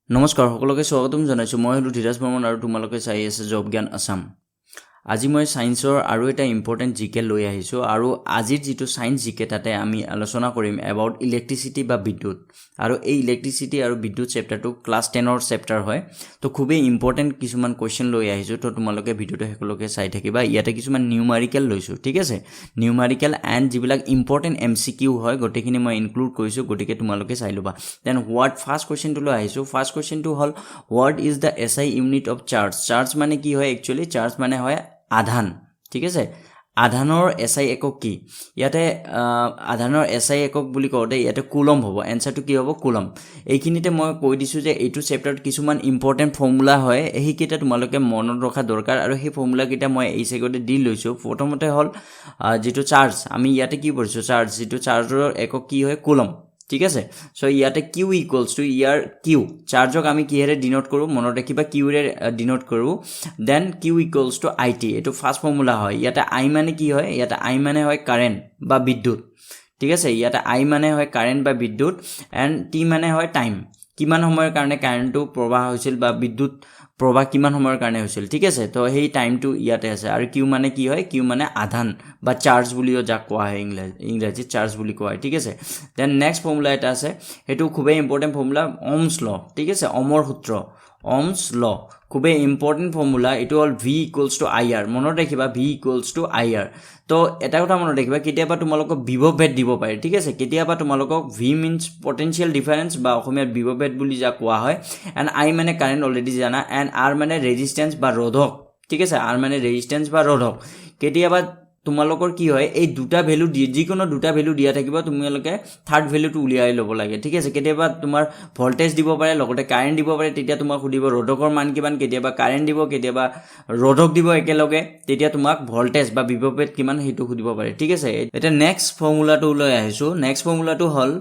নমস্কাৰ সকলোকে স্বাগতম জনাইছো মই হলো ধীৰাজ বৰ্মন আৰু তোমালোকে চাই আছে জব জ্ঞান আসাম আজি মই সায়েন্সৰ আৰু এটা ইম্পৰ্টেন্ট জিকে লৈ আহিছো আৰু আজিৰ যেটো সায়েন্স জিকে তাতে আমি আলোচনা কৰিম এবাউট ইলেক্ট্ৰিসিটি বা বিদ্যুৎ আৰু এই ইলেক্ট্ৰিসিটি আৰু বিদ্যুৎ চেপ্টাৰটো ক্লাস 10 ৰ চেপ্টাৰ হয় তো খুবেই ইম্পৰ্টেন্ট কিছুমান কোৱেশ্চন লৈ আহিছো তো তোমালোকে ভিডিওটো সকলোকে চাই থাকিবা ইয়াতে কিছুমান নিউমাৰিকেল লৈছো ঠিক আছে নিউমাৰিকেল এন্ড যিবিলাক ইম্পৰ্টেন্ট এমসিকিউ হয় গটেখিনি মই ইনক্লুড কৰিছো গটিকে তোমালোকে চাই লবা দেন হোৱাট ফাৰ্স্ট কোৱেশ্চন টো লৈ আহিছো ফাৰ্স্ট কোৱেশ্চন টো হল what is the SI unit of charge charge মানে কি হয় একচুয়ালি চাৰ্জ মানে হয় আধান ঠিক আছে আধানৰ এসআই একক কি ইয়াতে আধানৰ এসআই একক বুলি কওঁতে ইয়াতে কুলম হ'ব এনসাৰটো কি হ'ব কুলম এইখিনিতে মই কৈ দিছো যে এইটো চেপ্টাৰত কিছুমান ইম্পৰ্টেন্ট ফৰ্মুলা হয় এই কিটা তোমালোকে মনত ৰখা দৰকাৰ আৰু সেই ফৰ্মুলা কিটা মই এই সেগতে দি লৈছো প্ৰথমতে হল যেটো চাৰ্জ আমি ইয়াতে কি কৰিছো চাৰ্জ যেটো চাৰ্জৰ একক কি হয় কুলম ঠিক আছে সো ইয়াতে q ইকুয়ালস টু ইয়াৰ q চাৰ্জক আমি কিহেৰে ডিনোট কৰো মনত ৰাখিবা q ৰে ডিনোট কৰো then q equals to it এটো ফাৰ্স্ট ফৰ্মুলা হয় ইয়াতে i মানে কি হয় ইয়াতে i মানে হয় কারেন্ট বা বিদ্যুৎ ঠিক আছে ইয়াতে i মানে হয় কারেন্ট বা বিদ্যুৎ এন্ড t মানে হয় টাইম কিমান সময়ৰ কাৰণে কাৰেন্টটো প্ৰবাহ হৈছিল বা বিদ্যুৎ প্ৰবাহ কিমান সময়ৰ কাৰণে হৈছিল ঠিক আছে তো সেই টাইমটো ইয়াতে আছে আৰু q মানে কি হয় q মানে আধান বা চাৰ্জ বুলিও যা কোৱা হয় ইংৰাজী চাৰ্জ বুলি কোৱা হয় ঠিক আছে দেন নেক্সট ফৰ্মুলা এটা আছে হেতু খুবেই ইম্পৰ্টেন্ট ফৰ্মুলা ohms law ঠিক আছে অমৰ সূত্ৰ ohms law খুবেই ইম্পৰ্টেন্ট ফৰ্মুলা এটো হল v ইকুয়ালস টু ir মনত ৰাখিবা v ইকুয়ালস টু ir তো এটা কথা মনত ৰাখিবা কেতিয়াবা তোমালোকক বিভৱ ভেদ দিব পাৰে ঠিক আছে কেতিয়াবা তোমালোকক v means potential difference বা অসমীয়াত বিভৱ ভেদ বুলি যা কোৱা হয় এন্ড i মানে কাৰেন্ট অলৰেডি জানা এন্ড r মানে ৰেজিস্ট্যান্স বা ৰোধক ঠিক আছে r মানে ৰেজিস্ট্যান্স বা ৰোধক কেতিয়াবা তোমালোকৰ কি হয় এই দুটা ভ্যালু দি যিকোনো দুটা ভ্যালু দিয়া থাকিব তোমালোকে থাৰ্ড ভ্যালুটো উলিয়াই ল'ব লাগে ঠিক আছে কেতিয়াবা তোমাৰ ভোল্টেজ দিব পাৰে লগতে কাৰেন্ট দিব পাৰে তেতিয়া তোমাক সুধিব ৰোধকৰ মান কিমান কেতিয়াবা কাৰেন্ট দিব কেতিয়াবা ৰোধক দিব একেলগে তেতিয়া তোমাক ভোল্টেজ বা বিভৱভেদ কিমান হেতু সুধিব পাৰে ঠিক আছে এটা নেক্সট ফৰ্মুলাটো লৈ আহিছো নেক্সট ফৰ্মুলাটো হল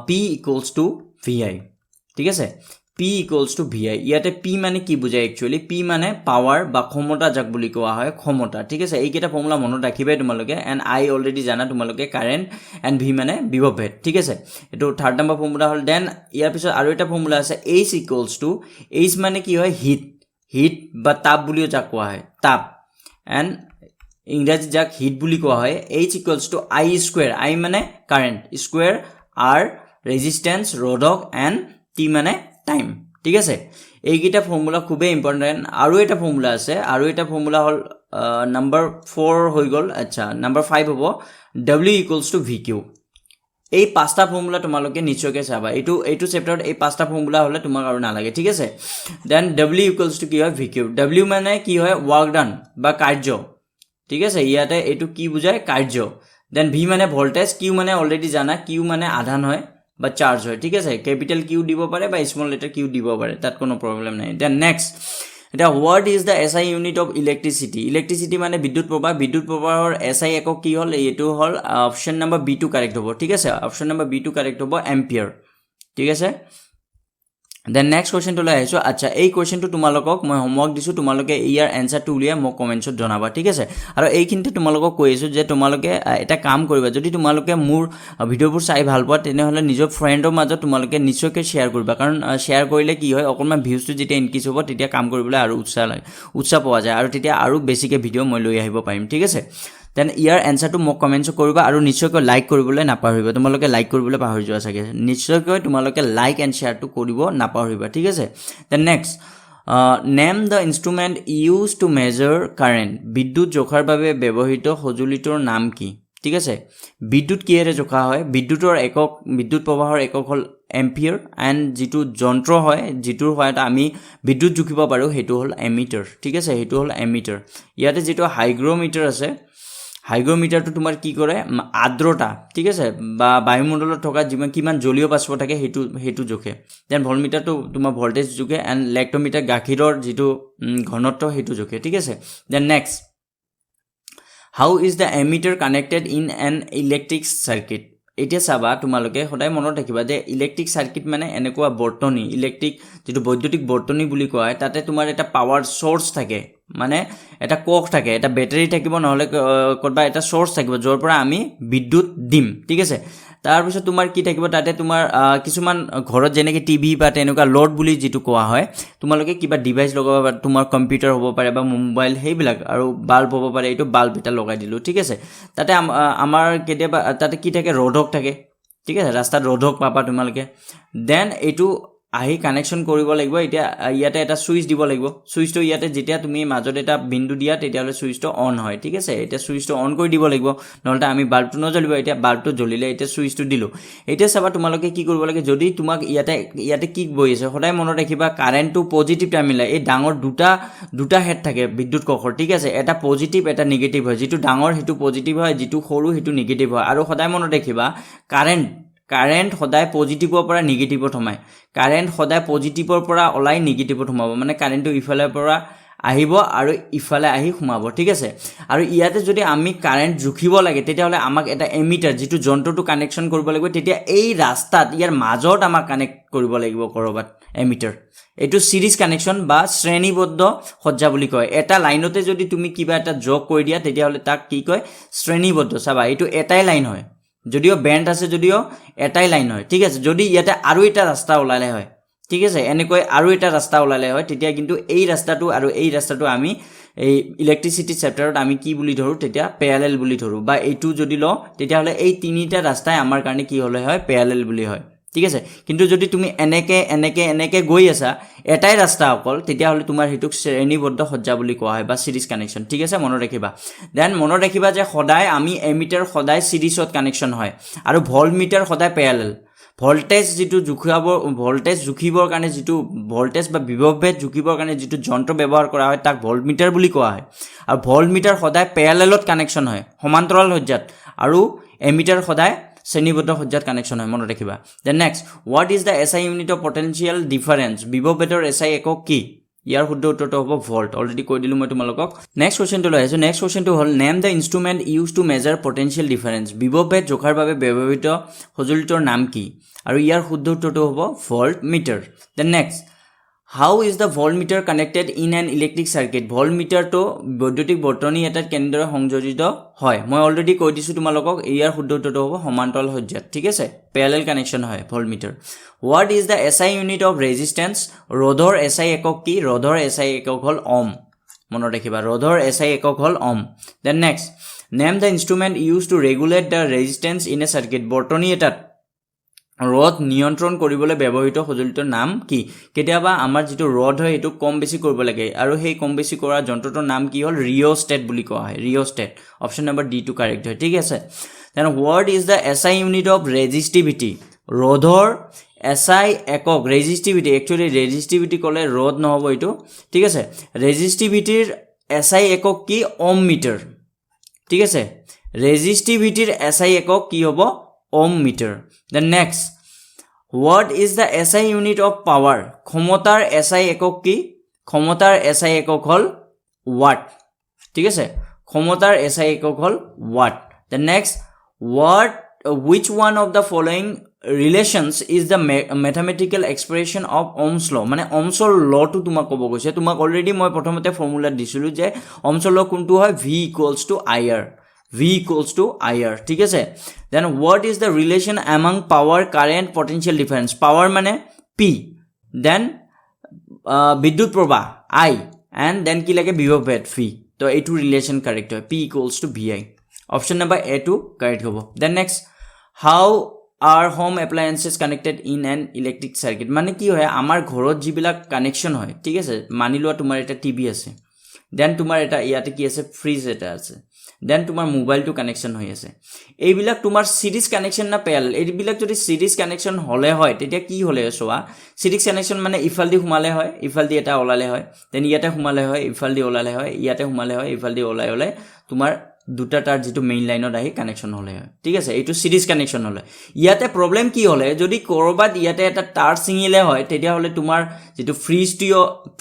p ইকুয়ালস টু vi ঠিক আছে p equals to vi ইয়াতে p মানে কি বুজায় একচুয়ালি p মানে পাৱাৰ বা ক্ষমতা যাক বুলি কোৱা হয় ক্ষমতা ঠিক আছে এই কেটা ফৰ্মুলা মনত ৰাখিবাই তোমালোকে এন্ড i অলৰেডি জানা তোমালোকে কাৰেন্ট এন্ড v মানে বিভৱভেদ ঠিক আছে এটো থাৰ্ড নম্বৰ ফৰ্মুলা হল দেন ইয়াৰ পিছত আৰু এটা ফৰ্মুলা আছে h equals to h মানে কি হয় হিট বা তাপ বুলিও যাক কোৱা হয় তাপ এন্ড ইংৰাজী যাক হিট বুলি কোৱা হয় h equals to i square i মানে কাৰেন্ট স্কয়াৰ r ৰেজিস্ট্যান্স ৰোধক এন্ড t মানে টাইম ঠিক আছে এই গিটা ফৰ্মুলা খুবেই ইম্পৰ্টেন্ট আৰু এটা ফৰ্মুলা আছে আৰু এটা ফৰ্মুলা হল নাম্বাৰ 4 হৈ গল আচ্ছা নাম্বাৰ 5 হ'ব w equals to vq এই পাঁচটা ফৰ্মুলা তোমালোকে নিশ্চয়কৈ চাবা এইটো চেপ্টাৰত এই পাঁচটা ফৰ্মুলা হলে তোমাক আৰু না লাগে ঠিক আছে দেন w equals to কি হয় vq w মানে কি হয় ওয়ার্ক ডান বা কাৰ্য ঠিক আছে ইয়াতে এইটো কি বুজায় কাৰ্য দেন v মানে ভোল্টেজ q মানে অলৰেডি জানা q মানে আধান হয় বা চার্জ হয় ঠিক আছে ক্যাপিটাল কিউ দিব পারে বা স্মল লেটার কিউ দিব পারে তাত কোনো প্রবলেম নাই দেন নেক্সট এটা what is the SI unit of electricity মানে বিদ্যুৎ প্ৰবাহৰ এসআই একক কি হল এটো হল অপশন নাম্বার বি2 কারেক্ট হ'ব ঠিক আছে অপশন নাম্বার বি2 কারেক্ট হ'ব এম্পিয়ার ঠিক আছে দেন নেক্সট কোৱেশ্চন টো লৈ আহিছো আচ্ছা এই কোৱেশ্চন টো তোমালোকক মই হোমৱৰ্ক দিছো তোমালোকে ইয়াৰ এনসাৰ টো উলিয়াই মোক কমেন্টছত জনাবা ঠিক আছে আৰু এইখিনিতে তোমালোকক কৈছো যে তোমালোকে এটা কাম কৰিবা যদি তোমালোকে মোৰ ভিডিওবোৰ চাই ভাল পোৱা তেনেহলে নিজৰ ফ্ৰেণ্ডৰ মাজত তোমালোকে নিশ্চয়কৈ শেয়াৰ কৰিবা কাৰণ শেয়াৰ কৰিলে কি হয় অকনমান ভিউজটো যেতিয়া ইনক্ৰিজ হ'ব তেতিয়া কাম কৰিবলৈ আৰু উৎসাহ পোৱা যায় আৰু তেতিয়া আৰু বেছিকৈ ভিডিও মই লৈ আহিব পাৰিম ঠিক আছে দেন ইয়াৰ এনসাৰটো মোক কমেন্টছ কৰিবা আৰু নিশ্চয়কৈ লাইক কৰিবলৈ নাপাহৰিবা তোমালোকে লাইক কৰিবলৈ পাহৰি যোৱা চাগে নিশ্চয়কৈ তোমালোকে লাইক এন্ড শেয়াৰটো কৰিব নাপাহৰিবা ঠিক আছে then next name the instrument use to measure current বিদ্যুৎ জোখাৰ বাবে ব্যৱহৃত সঁজুলিটোৰ নাম কি ঠিক আছে বিদ্যুৎ কিহেৰে জোখা হয় বিদ্যুৎ প্ৰবাহৰ একক হল এম্পিয়াৰ এন্ড যেটো যন্ত্ৰ হয় যেটোৰ সহায়ত আমি বিদ্যুৎ জুখিব পাৰো হেতু হল এমিটাৰ ঠিক আছে হেতু হল এমিটাৰ ইয়াতে যেটো হাইগ্ৰোমিটাৰ আছে হাইগ্ৰোমিটাৰটো তোমাৰ কি কৰে আদ্ৰতা ঠিক আছে বা বায়ুমণ্ডলত থকা কিমান জলীয় বাষ্প থাকে হেতু জোখে দেন ভলমিটাৰটো তোমাৰ ভোল্টেজ জোখে এন্ড লেক্টোমিটাৰ গাখীৰৰ যেটো ঘনত্ব হেতু জোখে ঠিক আছে then next how is the ammeter connected in an electric circuit এতিয়া চাবা তোমালোকে সদায় মনত ৰাখিবা যে ইলেক্ট্ৰিক সাৰ্কিট মানে এনেকুৱা বৰ্তনী ইলেক্ট্ৰিক যেটো বৈদ্যুতিক বৰ্তনী বুলি কোৱা হয় তাতে তোমাৰ এটা পাৱাৰ সোৰ্স থাকে মানে এটা কক থাকে, এটা বেটাৰী থাকিব, নহ'লে ক'ৰবাত এটা চ'ৰ্চ থাকিব য'ৰ পৰা আমি বিদ্যুৎ দিম, ঠিক আছে। তাৰপিছত তোমাৰ কি থাকিব তাতে, তোমাৰ কিছুমান ঘৰত যেনেকৈ টিভি বা তেনেকুৱা ল'ড বুলি যিটো কোৱা হয়, তোমালোকে কিবা ডিভাইচ লগাব পাৰে, তোমাৰ কম্পিউটাৰ হ'ব পাৰে বা মোবাইল, সেইবিলাক, আৰু বাল্ব হ'ব পাৰে, এইটো বাল্ব এটা লগাই দিলোঁ, ঠিক আছে। তাতে আমাৰ কেতিয়াবা তাতে কি থাকে, ৰ'ধক থাকে, ঠিক আছে, ৰাস্তাত ৰ'ধক পাবা তোমালোকে। দেন এইটো আহি কানেকশ্যন কৰিব লাগিব। এতিয়া ইয়াতে এটা ছুইচ দিব লাগিব, ছুইচটো ইয়াতে যেতিয়া তুমি মাজত এটা বিন্দু দিয়া তেতিয়াহ'লে ছুইচটো অন হয়, ঠিক আছে। এতিয়া ছুইচটো অন কৰি দিব লাগিব, নহ'লে আমি বাল্বটো নজ্বলিব। এতিয়া বাল্বটো জ্বলিলে, এতিয়া ছুইচটো দিলোঁ। এতিয়া চাবা তোমালোকে কি কৰিব লাগে, যদি তোমাক ইয়াতে কি বহি আছে, সদায় মনত ৰাখিবা কাৰেণ্টটো পজিটিভ টাৰ্মিনেল, এই ডাঙৰ দুটা হেড থাকে বিদ্যুৎ কক্ষৰ, ঠিক আছে। এটা পজিটিভ, এটা নিগেটিভ হয়, যিটো ডাঙৰ সেইটো পজিটিভ হয়, যিটো সৰু সেইটো নিগেটিভ হয়। আৰু সদায় মনত ৰাখিবা কাৰেণ্ট সদায় পজিটিভৰ পৰা নিগেটিভত সোমায়, কাৰেণ্ট সদায় পজিটিভৰ পৰা ওলাই নিগেটিভত সোমাব, মানে কাৰেণ্টটো ইফালৰ পৰা আহিব আৰু ইফালে আহি সোমাব, ঠিক আছে। আৰু ইয়াতে যদি আমি কাৰেণ্ট জুখিব লাগে তেতিয়াহ'লে আমাক এটা এমিটাৰ, যিটো যন্ত্ৰটো কানেকশ্যন কৰিব লাগিব, তেতিয়া এই ৰাস্তাত ইয়াৰ মাজত আমাক কানেক্ট কৰিব লাগিব ক'ৰবাত এমিটাৰ। এইটো চিৰিজ কানেকশ্যন বা শ্ৰেণীবদ্ধ সজ্জা বুলি কয়। এটা লাইনতে যদি তুমি কিবা এটা যোগ কৰি দিয়া তেতিয়াহ'লে তাক কি কয়, শ্ৰেণীবদ্ধ। চাবা এইটো এটাই লাইন হয়, যদিও বেণ্ড আছে, যদিও এটাই লাইন হয়, ঠিক আছে। যদি ইয়াতে আৰু এটা ৰাস্তা ওলালে হয়, ঠিক আছে, এনেকৈ আৰু এটা ৰাস্তা ওলালে হয়, তেতিয়া কিন্তু এই ৰাস্তাটো আৰু এই ৰাস্তাটো আমি এই ইলেক্ট্ৰিচিটি চেপ্টাৰত আমি কি বুলি ধৰোঁ, তেতিয়া পেৰালেল বুলি ধৰোঁ। বা এইটো যদি লওঁ তেতিয়াহ'লে এই তিনিটা ৰাস্তাই আমাৰ কাৰণে কি হ'লে হয়, পেৰালেল বুলি হয়, ঠিক আছে। কিন্তু যদি তুমি এনেকৈ গৈ আছা, এটাই ৰাস্তা অকল, তেতিয়াহ'লে তোমাৰ সেইটোক শ্ৰেণীবদ্ধ সজ্জা বুলি কোৱা হয় বা চিৰিজ কানেকশ্যন, ঠিক আছে, মনত ৰাখিবা। দেন মনত ৰাখিবা যে সদায় আমি এমিটাৰ সদায় চিৰিজত কানেকশ্যন হয়, আৰু ভল্টমিটাৰ সদায় পেৰালেল। ভল্টেজ জুখিবৰ কাৰণে যিটো ভল্টেজ বা বিভৱভেদ জুখিবৰ কাৰণে যিটো যন্ত্ৰ ব্যৱহাৰ কৰা হয় তাক ভল্টমিটাৰ বুলি কোৱা হয়। আৰু ভল্টমিটাৰ সদায় পেৰালেলত কানেকশ্যন হয়, সমান্তৰাল সজ্জাত, আৰু এমিটাৰ সদায় শ্ৰেণীবদ্ধ সজ্জাত কানেকশ্যন হয়, মনত ৰাখিবা। Then next, what is the SI unit of potential difference? বিভৱভেদৰ SI একক কি? ইয়াৰ শুদ্ধ উত্তৰটো হ'ব ভল্ট। অলৰেডি কৈ দিলোঁ মই তোমালোকক। নেক্সট কুৱেশ্যনটো লৈ আহিছোঁ। নেক্সট কুৱেশ্যনটো হ'ল, name the instrument use to measure potential difference. বিভৱভেদ জোখাৰ বাবে ব্যৱহৃত সঁজুলিটোৰ নাম কি? আৰু ইয়াৰ শুদ্ধ উত্তৰটো হ'ব voltmeter. Then next, how is the voltmeter connected in an electric circuit? ভল্ট মিটাৰটো বৈদ্যুতিক বৰ্তনী এটাত কেনেদৰে সংযোজিত হয়? মই অলৰেডি কৈ দিছোঁ তোমালোকক, ইয়াৰ শুদ্ধ উত্তৰটো হ'ব সমান্তৰাল সজ্জাত, ঠিক আছে, পেৰালেল কানেকশ্যন হয় voltmeter. What is the SI unit of resistance? ৰ'ধৰ SI একক কি? ৰ'ধৰ SI একক হ'ল অম, মনত ৰাখিবা, ৰ'ধৰ SI একক হ'ল ohm. Then next, name the instrument use to regulate the resistance in a circuit. বৰ্তনী এটাত ৰড নিয়ন্ত্ৰণ কৰিবলৈ ব্যৱহৃত সঁজুলিটোৰ নাম কি? কেতিয়াবা আমাৰ যিটো ৰড হয় সেইটো কম বেছি কৰিব লাগে, আৰু সেই কম বেছি কৰা যন্ত্ৰটোৰ নাম কি হ'ল? ৰিঅ'ষ্টেট বুলি কোৱা হয়, ৰিঅ'ষ্টেট। অপশ্যন নম্বৰ ডি টো কাৰেক্ট হয়, ঠিক আছে। Then what is the SI unit of resistivity? ৰ'ধৰ SI একক, ৰেজিষ্টিভিটি, একচুৱেলি ৰেজিষ্টিভিটি ক'লে ৰড নহ'ব এইটো, ঠিক আছে। ৰেজিষ্টিভিটিৰ SI একক কি? ওম মিটাৰ, ঠিক আছে। ৰেজিষ্টিভিটিৰ SI একক কি হ'ব? Ohm metre. Then next, what is the SI unit of power? ক্ষমতাৰ SI একক কি? ক্ষমতাৰ SI একক হ'ল ৱাট, ঠিক আছে, ক্ষমতাৰ SI একক হ'ল watt. Then next, which one of the following relations is the mathematical expression of Ohm's law? মানে Ohm's lawটো তোমাক ক'ব গৈছে। তোমাক অলৰেডি মই প্ৰথমতে ফৰ্মুলা দিছিলোঁ যে Ohm's law কোনটো হয়? V equals to IR, V equals to IR, ঠিক আছে। Then what is the relation among power, current, potential difference? Power মানে P, then বিদ্যুৎ প্ৰবাহ I, and then কি লাগে? বিভৱভেদ V। তো এইটো ৰিলেশ্যন কাৰেক্ট হয়, P equals to VI। Option number A টো কাৰেক্ট হ'ব। Then next, how are home appliances connected in an electric circuit? মানে কি হয়, আমাৰ ঘৰত যিবিলাক কানেকশ্যন হয়, ঠিক আছে, মানি লোৱা তোমাৰ এটা টিভি আছে, দেন তোমাৰ এটা ইয়াতে কি আছে? ফ্ৰিজ এটা আছে, দেন তোমাৰ মোবাইলটো কানেকশ্যন হৈ আছে। এইবিলাক তোমাৰ চিৰিজ কানেকশ্যন না পেৰালেল? এইবিলাক যদি চিৰিজ কানেকশ্যন হ'লে হয় তেতিয়া কি হ'লে চোৱা, চিৰিজ কানেকশ্যন মানে ইফালদি সোমালে হয়, ইফালদি এটা ওলালে হয়, দেন ইয়াতে সোমালে হয়, ইফালদি ওলালে হয়, ইয়াতে সোমালে হয়, ইফালদি ওলাই তোমাৰ দুটা তাৰ যিটো মেইন লাইনত আহি কানেকশ্যন হ'লে হয়, ঠিক আছে, এইটো চিৰিজ কানেকশ্যন হ'লে। ইয়াতে প্ৰব্লেম কি হ'লে, যদি ক'ৰবাত ইয়াতে এটা তাঁৰ ছিঙিলে হয় তেতিয়াহ'লে তোমাৰ যিটো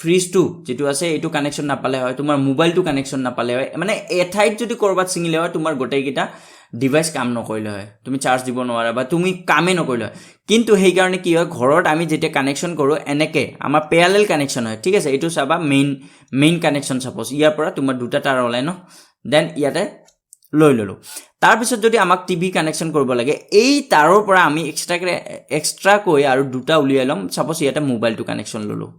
ফ্ৰিজটো যিটো আছে এইটো কানেকশ্যন নাপালে হয়, তোমাৰ মোবাইলটো কানেকশ্যন নাপালে হয়, মানে এঠাইত যদি ক'ৰবাত ছিঙিলে হয় তোমাৰ গোটেইকেইটা ডিভাইচ কাম নকৰিলে হয়, তুমি চাৰ্জ দিব নোৱাৰা বা তুমি কামেই নকৰিলে হয়। কিন্তু সেইকাৰণে কি হয়, ঘৰত আমি যেতিয়া কানেকশ্যন কৰোঁ এনেকৈ আমাৰ পেৰালেল কানেকশ্যন হয়, ঠিক আছে। এইটো চাবা মেইন কানেকশ্যন চাপ'জ ইয়াৰ পৰা তোমাৰ দুটা তাঁৰ ওলাই ন, দেন ইয়াতে লৈ ল'লোঁ। তাৰপিছত যদি আমাক টিভি কানেকশ্যন কৰিব লাগে, এই তাঁৰৰ পৰা আমি এক্সট্ৰাকৈ আৰু দুটা উলিয়াই ল'ম। চাপ'জ ইয়াতে মোবাইলটো কানেকশ্যন ল'লোঁ।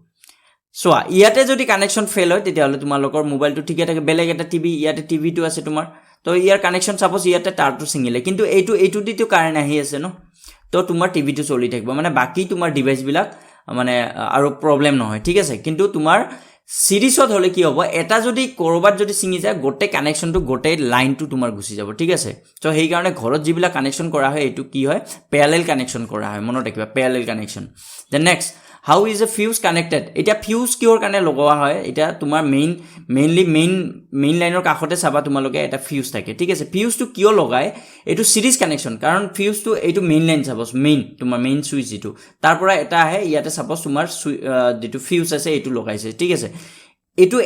চোৱা, ইয়াতে যদি কানেকশ্যন ফেইল হয় তেতিয়াহ'লে তোমালোকৰ মোবাইলটো ঠিকে থাকে, বেলেগ এটা টিভি, ইয়াতে টিভিটো আছে তোমাৰ, তো ইয়াৰ কানেকশ্যন চাপ'জ ইয়াতে তাঁৰটো ছিঙিলে, কিন্তু এইটো দিতো কাৰেণ্ট আহি আছে ন, তো তোমাৰ টিভিটো চলি থাকিব, মানে বাকী তোমাৰ ডিভাইচবিলাক মানে আৰু প্ৰব্লেম নহয়, ঠিক আছে। কিন্তু তোমাৰ চিৰিজত হ'লে কি হ'ব, এটা যদি ক'ৰবাত যদি ছিঙি যায় গোটেই কানেকশ্যনটো, গোটেই লাইনটো তোমাৰ গুচি যাব, ঠিক আছে। ত' সেইকাৰণে ঘৰত যিবিলাক কানেকশ্যন কৰা হয় এইটো কি হয়, পেৰালেল কানেকশ্যন কৰা হয়, মনত ৰাখিবা parallel connection. Then next, how is a fuse connected. এতিয়া ফিউজ কিহৰ কাৰণে লগোৱা হয়, এতিয়া তোমাৰ মেইনলি মেইন লাইনৰ কাষতে চাবা তোমালোকে এটা ফিউজ থাকে, ঠিক আছে। ফিউজটো কিয় লগায়, এইটো চিৰিজ কানেকশ্যন, কাৰণ ফিউজটো এইটো মেইন লাইন চাপ'জ তোমাৰ মেইন চুইচ যিটো তাৰ পৰা এটা আহে, ইয়াতে চাপ'জ তোমাৰ যিটো ফিউজ আছে এইটো লগাইছে, ঠিক আছে। এইটো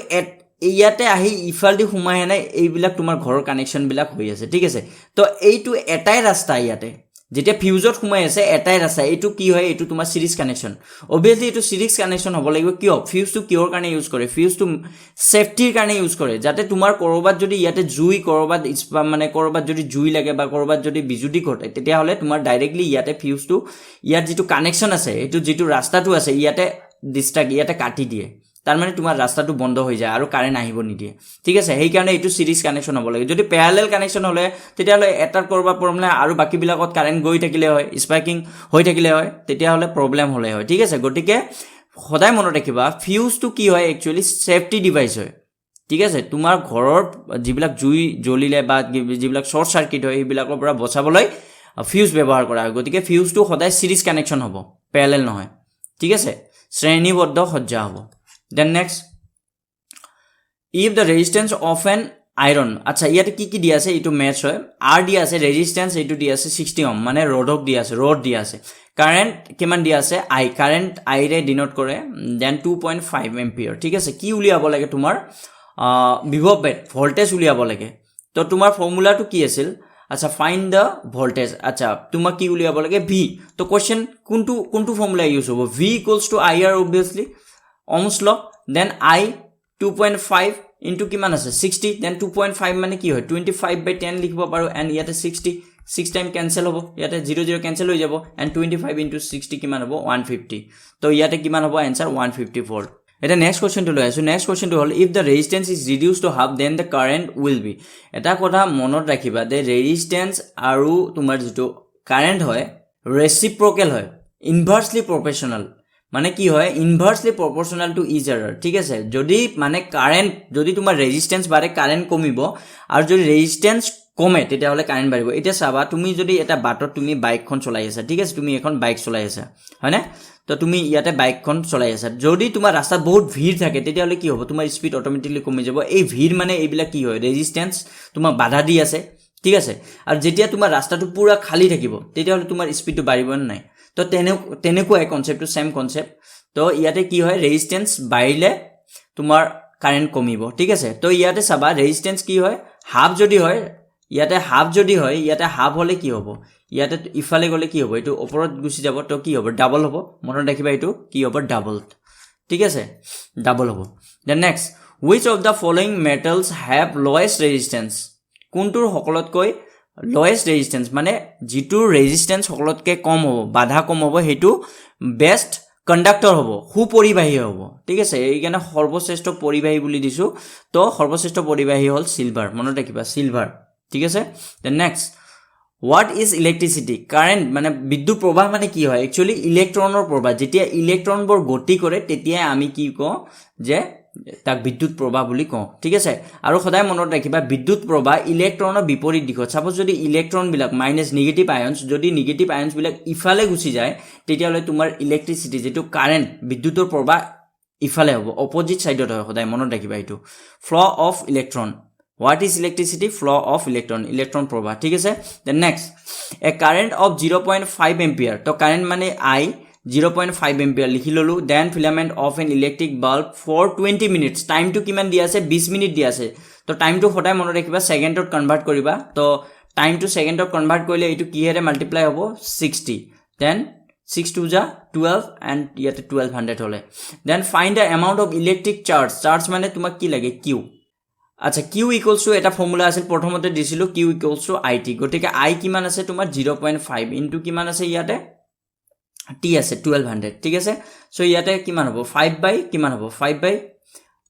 ইয়াতে আহি ইফালদি সোমাই আহে নাই, এইবিলাক তোমাৰ ঘৰৰ কানেকশ্যনবিলাক হৈ আছে, ঠিক আছে। তো এইটো এটাই ৰাস্তা, ইয়াতে যেতিয়া ফিউজত সোমাই আছে এটাই ৰাস্তা, এইটো কি হয়, এইটো তোমাৰ চিৰিজ কানেকশ্যন। অভিয়াছলি এইটো চিৰিজ কানেকশ্যন হ'ব লাগিব, কিয়, ফিউজটো কিহৰ কাৰণে ইউজ কৰে, ফিউজটো ছেফটিৰ কাৰণে ইউজ কৰে, যাতে তোমাৰ ক'ৰবাত যদি ইয়াতে ক'ৰবাত যদি জুই লাগে বা ক'ৰবাত যদি বিজুতি ঘটে, তেতিয়াহ'লে তোমাৰ ডাইৰেক্টলি ইয়াতে ফিউজটো, ইয়াত যিটো কানেকশ্যন আছে, এইটো যিটো ৰাস্তাটো আছে ইয়াতে কাটি দিয়ে, তাৰমানে তোমাৰ ৰাস্তাটো বন্ধ হৈ যায় আৰু কাৰেণ্ট আহিব নিদিয়ে, ঠিক আছে। সেইকাৰণে এইটো চিৰিজ কানেকশ্যন হ'ব লাগে। যদি পেৰালেল কানেকশ্যন হ'লে তেতিয়াহ'লে এটাৰ ক'ৰবাত প্ৰব্লেম আৰু বাকীবিলাকত কাৰেণ্ট গৈ থাকিলে হয়, স্পাৰ্কিং হৈ থাকিলে হয়, তেতিয়াহ'লে প্ৰব্লেম হ'লে হয়, ঠিক আছে। গতিকে সদায় মনত ৰাখিবা, ফিউজটো কি হয়, একচুৱেলি ছেফটি ডিভাইচ হয়, ঠিক আছে। তোমাৰ ঘৰৰ যিবিলাক জুই জ্বলিলে বা যিবিলাক শ্বৰ্ট চাৰ্কিট হয় সেইবিলাকৰ পৰা বচাবলৈ ফিউজ ব্যৱহাৰ কৰা হয়। গতিকে ফিউজটো সদায় চিৰিজ কানেকশ্যন হ'ব, পেৰালেল নহয়, ঠিক আছে, শ্ৰেণীবদ্ধ সজ্জা হ'ব। Then next, if the resistance of an iron, আচ্ছা ইয়াতে কি দিয়া আছে, এইটো মেথছ হয়, আৰ দিয়া আছে, ৰেজিষ্টেঞ্চ এইটো দিয়া আছে 60 Ω, মানে ৰ'ড দিয়া আছে, কাৰেণ্ট কিমান দিয়া আছে, কাৰেণ্ট আইৰে ডিন'ট কৰে, দেন 2.5 এম্পিয়াৰ, ঠিক আছে। কি উলিয়াব লাগে তোমাৰ, বিভৱ ভল্টেজ উলিয়াব লাগে। তো তোমাৰ ফৰ্মুলাটো কি আছিল, আচ্ছা ফাইণ্ড দ্য ভল্টেজ, আচ্ছা তোমাক কি উলিয়াব লাগে, ভি। তো কুৱেশ্যন কোনটো ফৰ্মুলা ইউজ হ'ব, V equals to I R obviously Ohm's law, then I 2.5 into কিমান আছে 60, দেন 2.5 মানে কি হয় 25/10 লিখিব পাৰোঁ, এণ্ড ইয়াতে 6 টাইম কেঞ্চেল হ'ব, ইয়াতে 0 কেঞ্চেল হৈ যাব, এণ্ড 25 ইনটু 60 কিমান হ'ব 150। তো ইয়াতে কিমান হ'ব এনচাৰ 150 ভল্ট। এটা নেক্সট কুৱেশ্যনটো লৈ আছোঁ। নেক্সট কুৱেশ্যনটো হ'ল, if the resistance is reduce to half then the current will be. এটা কথা মনত ৰাখিবা, যে ৰেজিষ্টেঞ্চ আৰু তোমাৰ যিটো কাৰেণ্ট হয় ৰেচিপ্ৰকেল হয়, ইনভাৰ্চলি প্ৰপৰ্চনেল, মানে কি হয়, ইনভাৰ্চলি প্ৰপৰ্চনেল টু ইচ আদাৰ, ঠিক আছে। যদি তোমাৰ ৰেজিষ্টেঞ্চ বাঢ়ে কাৰেণ্ট কমিব, আৰু যদি ৰেজিষ্টেঞ্চ কমে তেতিয়াহ'লে কাৰেণ্ট বাঢ়িব। এতিয়া চাবা, তুমি যদি এটা বাটত তুমি বাইকখন চলাই আছা, ঠিক আছে, তুমি এখন বাইক চলাই আছা, হয়নে, তো তুমি ইয়াতে বাইকখন চলাই আছা, যদি তোমাৰ ৰাস্তাত বহুত ভিৰ থাকে তেতিয়াহ'লে কি হ'ব, তোমাৰ স্পীড অট'মেটিকলি কমি যাব। এই ভিৰ মানে এইবিলাক কি হয়, ৰেজিষ্টেঞ্চ তোমাক বাধা দি আছে, ঠিক আছে। আৰু যেতিয়া তোমাৰ ৰাস্তাটো পূৰা খালী থাকিব তেতিয়াহ'লে তোমাৰ স্পীডটো বাঢ়িব নে নাই। তো তেনেকুৱাই কনচেপ্টটো, ছেম কনচেপ্ট। তো ইয়াতে কি হয়, ৰেজিষ্টেঞ্চ বাঢ়িলে তোমাৰ কাৰেণ্ট কমিব, ঠিক আছে। তো ইয়াতে চাবা, ৰেজিষ্টেঞ্চ কি হয়, হাফ যদি হয়, ইয়াতে হাফ হ'লে কি হ'ব, ইয়াতে ইফালে গ'লে কি হ'ব, এইটো ওপৰত গুচি যাব, তো কি হ'ব, ডাবল হ'ব। মনত ৰাখিবা, এইটো কি হ'ব, ডাবল, ঠিক আছে, ডাবল হ'ব। Then next, which of the following metals have lowest resistance. কোনটোৰ সকলোতকৈ লৱেষ্ট ৰেজিষ্টেঞ্চ, মানে যিটো ৰেজিষ্টেঞ্চ সকলোতকৈ কম হ'ব, বাধা কম হ'ব, সেইটো বেষ্ট কণ্ডাক্টৰ হ'ব, সুপৰিবাহী হ'ব, ঠিক আছে। এইকাৰণে সৰ্বশ্ৰেষ্ঠ পৰিবাহী বুলি দিছোঁ। তো সৰ্বশ্ৰেষ্ঠ পৰিবাহী হ'ল চিলভাৰ, মনত ৰাখিবা, চিলভাৰ, ঠিক আছে। Then next, what is electricity. Current মানে বিদ্যুৎ প্ৰবাহ মানে কি হয়, একচুৱেলি ইলেক্ট্ৰনৰ প্ৰবাহ। যেতিয়া ইলেক্ট্ৰনবোৰ গতি কৰে তেতিয়াই আমি কি কওঁ, যে তাক বিদ্যুৎ প্ৰবাহ বুলি কওঁ, ঠিক আছে। আৰু সদায় মনত ৰাখিবা, বিদ্যুৎ প্ৰবাহ ইলেক্ট্ৰনৰ বিপৰীত দিশত। চাপ'জ যদি ইলেক্ট্ৰনবিলাক নিগেটিভ আয়নছ, যদি নিগেটিভ আয়নছবিলাক ইফালে গুচি যায় তেতিয়াহ'লে তোমাৰ ইলেক্ট্ৰিচিটি যিটো কাৰেণ্ট, বিদ্যুতৰ প্ৰবাহ ইফালে হ'ব, অপজিট ছাইডত হয়, সদায় মনত ৰাখিবা এইটো। Flow' of electron, what is electricity, flow' of electron প্ৰবাহ, ঠিক আছে। Then next, a current of 0.5 ampere. তো কাৰেণ্ট মানে আই 0.5 এম্পিয়াৰ লিখি ল'লোঁ। Then filament of an electric bulb for 20 minutes. টাইমটো কিমান দিয়া আছে, 20 মিনিট দিয়া আছে। তো টাইমটো সদায় মনত ৰাখিবা, ছেকেণ্ডত কনভাৰ্ট কৰিবা। তো টাইম টু সেকেন্ডত কনভাৰ্ট কৰিলে এইটো কিহেৰে মাল্টিপ্লাই হ'ব 60 দেন 6 2 যা 12 এন্ড ইয়াতে 1200 হলে then find the amount of electric charge মানে তোমাক কি লাগে কিউ আচ্ছা কিউ ইকুয়ালস টু এটা ফর্মুলা আছিল প্ৰথমতে দিছিলো কিউ ইকুয়ালস টু আইটি গটিকে আই কিমান আছে তোমাৰ 0.5 ইনটু কিমান আছে ইয়াতে টি আছে 1200 ঠিক আছে সো ইয়াতে কিমান হ'ব 5 বাই কিমান হ'ব 5 বাই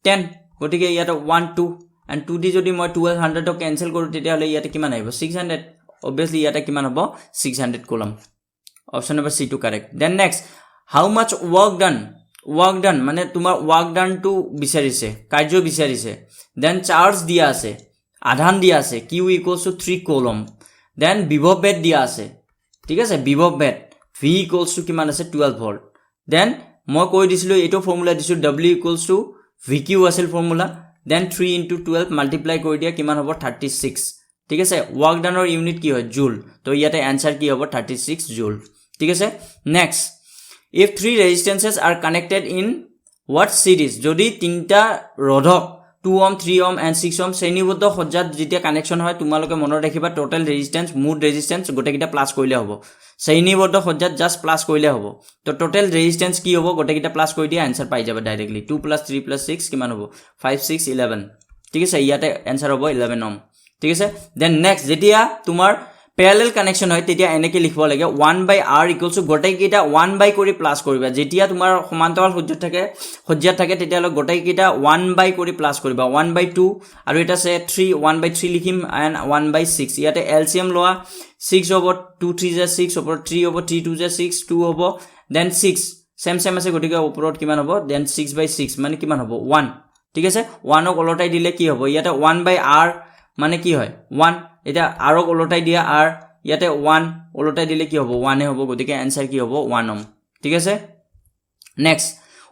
10 গটিকে ইয়াতে 1 2 and 2 দি যদি মই 1200 টো ক্যান্সেল কৰো তেতিয়া হলে ইয়াতে কিমান আহিব 600 obviously ইয়াতে কিমান হ'ব 600 কলম অপশন নম্বৰ সি টু কাৰেক্ট দেন নেক্সট হাউ মাচ ওয়াৰ্ক ডান মানে তোমাৰ ওয়াৰ্ক ডান টু বিচাৰিছে কাৰ্য বিচাৰিছে দেন চার্জ দিয়া আছে আধান দিয়া আছে কিউ ইকুয়ালস টু 3 কলম দেন বিভব বেট দিয়া আছে ঠিক আছে বিভব বেট v ইকুয়ালস টু কিমান আছে 12 ভোল্ট দেন মই কৈ দিছিলো এটো ফর্মুলা দিছো w ইকুয়ালস টু vq আছিল ফর্মুলা then 3 into 12 multiply কৰি দিয়া কিমান হ'ব 36 ঠিক আছে ওয়াৰ্ক ডানৰ ইউনিট কি হয় জুল তো ইয়াতে आंसर কি হ'ব 36 জুল ঠিক আছে next if three resistances are connected in what series যদি তিনটা রোধক 2 ohm 3 ohm and 6 ohm শ্ৰেণীবদ্ধ সজ্জাত যেতিয়া কানেকশন হয় তোমালোকে মনত ৰাখিবা টোটাল ৰেজিস্ট্যান্স মুড ৰেজিস্ট্যান্স গোটেকিটা প্লাস কৰিলে হ'ব শ্ৰেণীবদ্ধ সজ্জাত জাস্ট প্লাস কৰিলে হ'ব তো টোটাল ৰেজিস্ট্যান্স কি হ'ব গোটেকিটা প্লাস কৰি দিয়া आंसर পাই যাবা ডাইৰেক্টলি 2 + 3 + 6 কিমান হ'ব 5 6 11 ঠিক আছে ইয়াতে आंसर হ'ব 11 ohm ঠিক আছে দেন নেক্সট যেতিয়া তোমাৰ প্যারালাল কানেকশন হয় তেতিয়া এনেকে লিখব লাগে 1/r = গোটেকিটা 1 কৰি প্লাস কৰিবা যেতিয়া তোমাৰ সমান্তৰাল সজ্জাত থাকে তেতিয়া গোটেকিটা 1 কৰি প্লাস কৰিবা 1/2 আৰু এটা আছে 3 1/3 লিখিম and 1/6 ইয়াতে এলসিএম লোৱা 6 হ'ব 2 3 * 6 হ'ব 3 হ'ব 3 2 * 6 2 হ'ব দেন 6 সেম আছে গটিকে ওপৰত কিমান হ'ব দেন 6/6 মানে কিমান হ'ব 1 ঠিক আছে 1 ক ওলটাই দিলে কি হ'ব ইয়াতে 1/r মানে কি হয় 1 এটা r ক ওলটাই দিয়া r ইয়াতে 1 ওলটাই দিলে কি হ'ব 1 এ হ'ব গটিকে आंसर কি হ'ব 1 ohm ঠিক আছে নেক্সট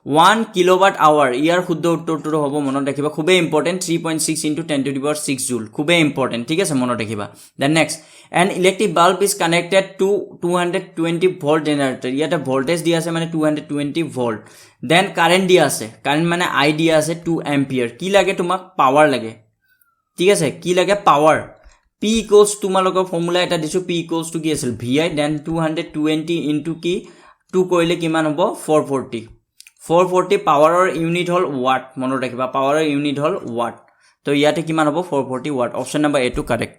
1 কিলোৱাট আৱাৰ ইয়াৰ শুদ্ধ উত্তৰটো হ'ব মনত ৰাখিবা খুবে ইম্পৰ্টেন্ট 3.6 * 10⁻6 জুল খুবে ইম্পৰ্টেন্ট ঠিক আছে মনত ৰাখিবা then next an electric bulb is connected to 220 volt generator ইয়াতে ভোল্টেজ দিয়া আছে মানে 220 ভোল্ট দেন কারেন্ট দিয়া আছে কারেন্ট মানে i দিয়া আছে 2 এম্পিয়াৰ কি লাগে তোমাক পাৱাৰ লাগে ঠিক আছে কি লাগে পাৱাৰ p equals তোমালোকৰ ফৰ্মুলা এটা দিছো p equals to কি আছিল vi then 220 into কি 2 কৰিলে কিমান হ'ব 440 পাৱাৰৰ ইউনিট হল ওয়াট মনত ৰাখিবা পাৱাৰৰ ইউনিট হল ওয়াট তো ইয়াতে কিমান হ'ব 440 ওয়াট অপশন নম্বৰ এ টু কাৰেক্ট